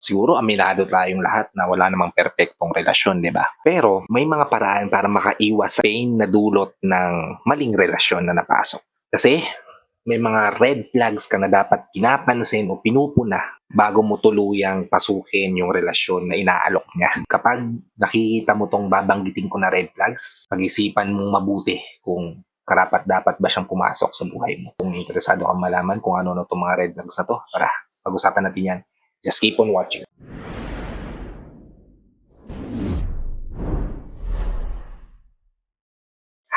Siguro aminado tayong lahat na wala namang perpektong relasyon, di ba? Pero may mga paraan para makaiwas sa pain na dulot ng maling relasyon na napasok. Kasi may mga red flags ka na dapat pinapansin o pinupuna bago mo tuluyang pasukin yung relasyon na inaalok niya. Kapag nakikita mo tong babanggitin ko na red flags, pag-isipan mong mabuti kung karapat-dapat ba siyang pumasok sa buhay mo. Kung interesado kang malaman kung ano itong mga red flags na to, tara, pag-usapan natin yan. Just keep on watching.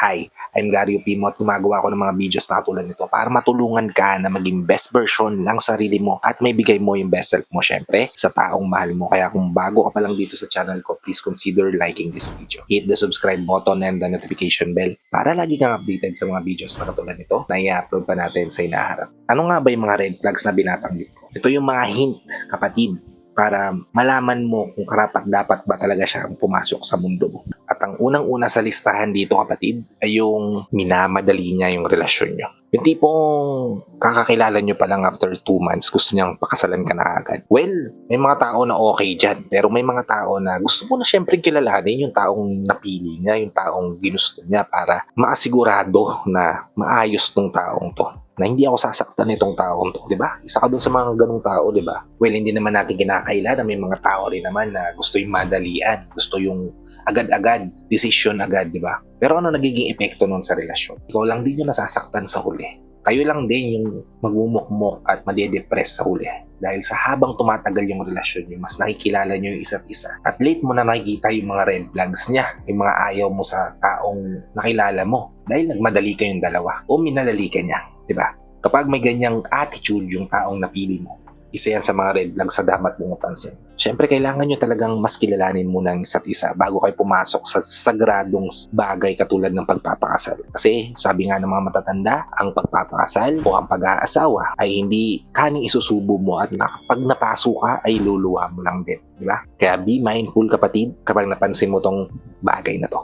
Hi, I'm Gary Pimo at gumagawa ako ng mga videos na katulad nito para matulungan ka na maging best version ng sarili mo at may bigay mo yung best self mo syempre sa taong mahal mo. Kaya kung bago ka pa lang dito sa channel ko, please consider liking this video. Hit the subscribe button and the notification bell para lagi kang updated sa mga videos na katulad nito na i-upload pa natin sa inaharap. Ano nga ba yung mga red flags na binabanggit ko? Ito yung mga hint, kapatid, para malaman mo kung karapat-dapat ba talaga siya ang pumasok sa mundo mo. At ang unang-una sa listahan dito, kapatid, ay yung minamadali niya yung relasyon nyo. Yung tipong kakakilala nyo pa lang after 2 months, gusto niyang pakasalan ka na agad. Well, may mga tao na okay dyan, pero may mga tao na gusto mo na syempre kilalanin yung taong napili niya, yung taong ginusto niya para maasigurado na maayos tong taong to. Na hindi ako sasaktan nitong taong to, di ba? Isa ka dun sa mga ganung tao, di ba? Well, hindi naman natin kinakaila na may mga tao rin naman na gusto yung madalian, gusto yung agad-agad, decision agad, di ba? Pero ano nagiging epekto nun sa relasyon? Ikaw lang din yung nasasaktan sa huli. Kayo lang din yung magmumukmok at madedepress sa huli. Dahil sa habang tumatagal yung relasyon nyo, mas nakikilala nyo yung isa't isa. At late mo na nakikita yung mga red flags niya, yung mga ayaw mo sa taong nakilala mo. Dahil nagmadali kayong dalawa o minadali ka niya. Diba? Kapag may ganyang attitude yung taong napili mo, isa yan sa mga red flags sa dapat mong mapansin. Siyempre, kailangan nyo talagang mas kilalanin muna ng isa't isa bago kayo pumasok sa sagradong bagay katulad ng pagpapakasal. Kasi, sabi nga ng mga matatanda, ang pagpapakasal o ang pag-aasawa ay hindi kaning isusubo mo at pag napaso ka ay luluwa mo lang din. Diba? Kaya be mindful, kapatid, kapag napansin mo tong bagay na to.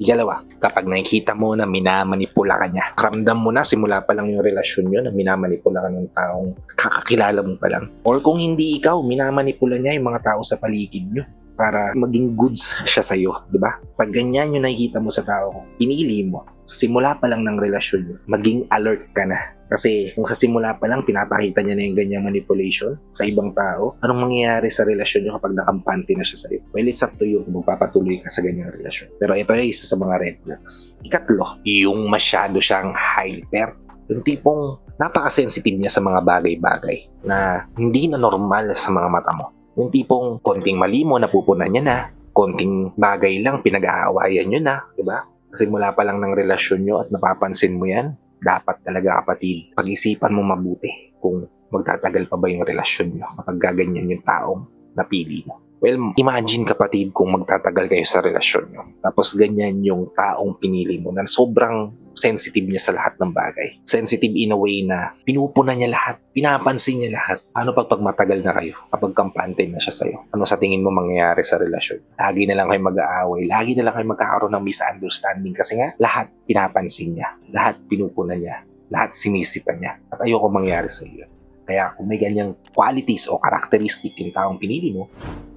Ikalawa, kapag nakikita mo na minamanipula ka niya, ramdam mo na simula pa lang yung relasyon nyo na minamanipula ka ng taong kakakilala mo pa lang. Or kung hindi ikaw, minamanipula niya yung mga tao sa paligid nyo para maging goods siya sa'yo, di ba? Pag ganyan yung nakikita mo sa tao, pinili mo, sa simula pa lang ng relasyon nyo, maging alert ka na. Kasi kung sa simula pa lang pinapakita niya na yung ganyang manipulation sa ibang tao, anong mangyayari sa relasyon niyo kapag nakampante na siya sa'yo? Well, it's up to you kung magpapatuloy ka sa ganyang relasyon. Pero ito ay isa sa mga red flags. Ikatlo, yung masyado siyang hyper. Yung tipong napaka-sensitive niya sa mga bagay-bagay na hindi na normal sa mga mata mo. Yung tipong konting mali mo, napupunan niya na. Konting bagay lang, pinag-aawayan niyo na. Diba? Kasi mula pa lang ng relasyon niyo at napapansin mo yan, dapat talaga, kapatid, pag-isipan mo mabuti kung magtatagal pa ba yung relasyon nyo kapag gaganyan yung taong napili mo. Well, imagine, kapatid, kung magtatagal kayo sa relasyon nyo. Tapos ganyan yung taong pinili mo na sobrang sensitive niya sa lahat ng bagay. Sensitive in a way na pinupuna niya lahat, pinapansin niya lahat. Ano pag matagal na kayo, kapag kampante na siya sa'yo? Ano sa tingin mo mangyayari sa relasyon? Lagi na lang kayo mag-aaway, lagi na lang kayo magkakaroon ng misunderstanding kasi nga lahat pinapansin niya, lahat pinupuna niya, lahat sinisipan niya. At ayoko mangyari sa iyo. Kaya kung may ganyang qualities o characteristic yung taong pinili mo,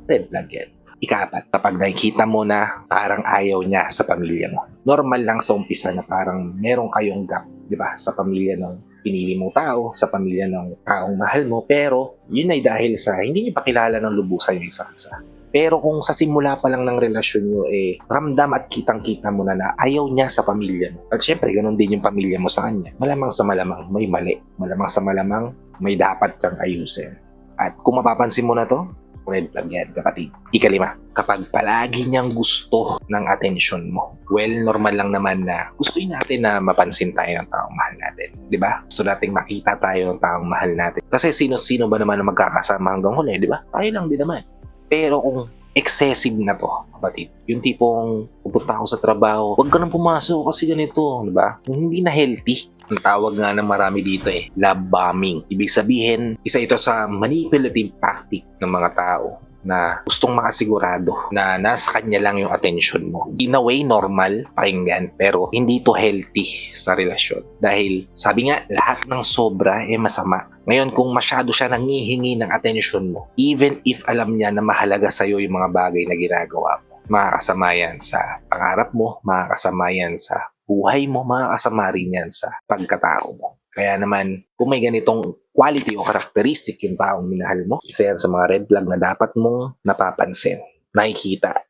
red flag yan. Ika-4, kapag nakikita mo na parang ayaw niya sa pamilya mo. Normal lang sa umpisa na parang meron kayong gap, di ba, sa pamilya ng pinili mong tao, sa pamilya ng taong mahal mo, pero yun ay dahil sa hindi niyo pa kilala ng lubusan yung isa't isa. Pero kung sa simula pa lang ng relasyon nyo, ramdam at kitang-kita mo na ayaw niya sa pamilya mo. At syempre, ganun din yung pamilya mo sa kanya. Malamang sa malamang may mali. Malamang sa malamang may dapat kang ayusin. At kung mapapansin mo na to, red flag yan, kapatid. Ika-5, kapag palagi niyang gusto ng atensyon mo. Well, normal lang naman na gustuin natin na mapansin tayo ng taong mahal natin. Diba? Gusto nating makita tayo ng taong mahal natin. Kasi sino-sino ba naman na magkakasama hanggang huli, diba? Tayo lang din naman. Pero kung excessive na to, kapatid, yung tipong pupunta ako sa trabaho, huwag ka nang pumasok kasi ganito, diba? Hindi na healthy. Ang tawag nga ng marami dito love bombing. Ibig sabihin, isa ito sa manipulative tactic ng mga tao na gustong makasigurado na nasa kanya lang yung attention mo. In a way, normal pakinggan, pero hindi to healthy sa relasyon. Dahil sabi nga, lahat ng sobra masama. Ngayon, kung masyado siya nangihingi ng attention mo, even if alam niya na mahalaga sa'yo yung mga bagay na ginagawa mo, makakasama yan sa pangarap mo, makakasama yan sa buhay mo, makakasama rin yan sa pagkatao mo. Kaya naman, kung may ganitong quality o characteristic yung taong minahal mo, isa yan sa mga red flag na dapat mong napapansin, nakikita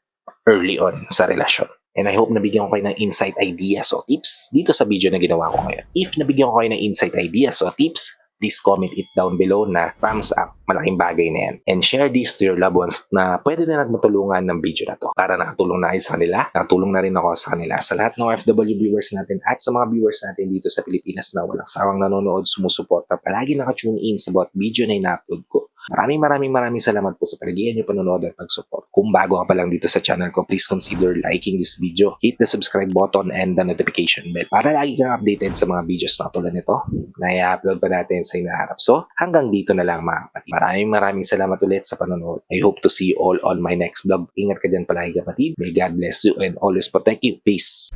early on sa relasyon. And I hope nabigyan ko kayo ng insight ideas o tips dito sa video na ginawa ko ngayon. If nabigyan ko kayo ng insight ideas o tips, please comment it down below na thumbs up. Malaking bagay na yan. And share this to your loved ones na pwede na natin matulungan ng video na to. Para nakatulong na kayo sa kanila, nakatulong na rin ako sa kanila. Sa lahat ng OFW viewers natin at sa mga viewers natin dito sa Pilipinas na walang sawang nanonood, sumusuporta, palagi nakatune in sa bawat video na ina-upload ko. Maraming salamat po sa palagian niyo panonood at pag-support. Kung bago ka pa lang dito sa channel ko, please consider liking this video, hit the subscribe button and the notification bell para lagi kang updated sa mga videos na tulad nito na i-upload pa natin sa inaharap. So, hanggang dito na lang mga kapatid. Maraming salamat ulit sa panonood. I hope to see you all on my next vlog. Ingat ka dyan palagi kapatid. May God bless you and always protect you. Peace!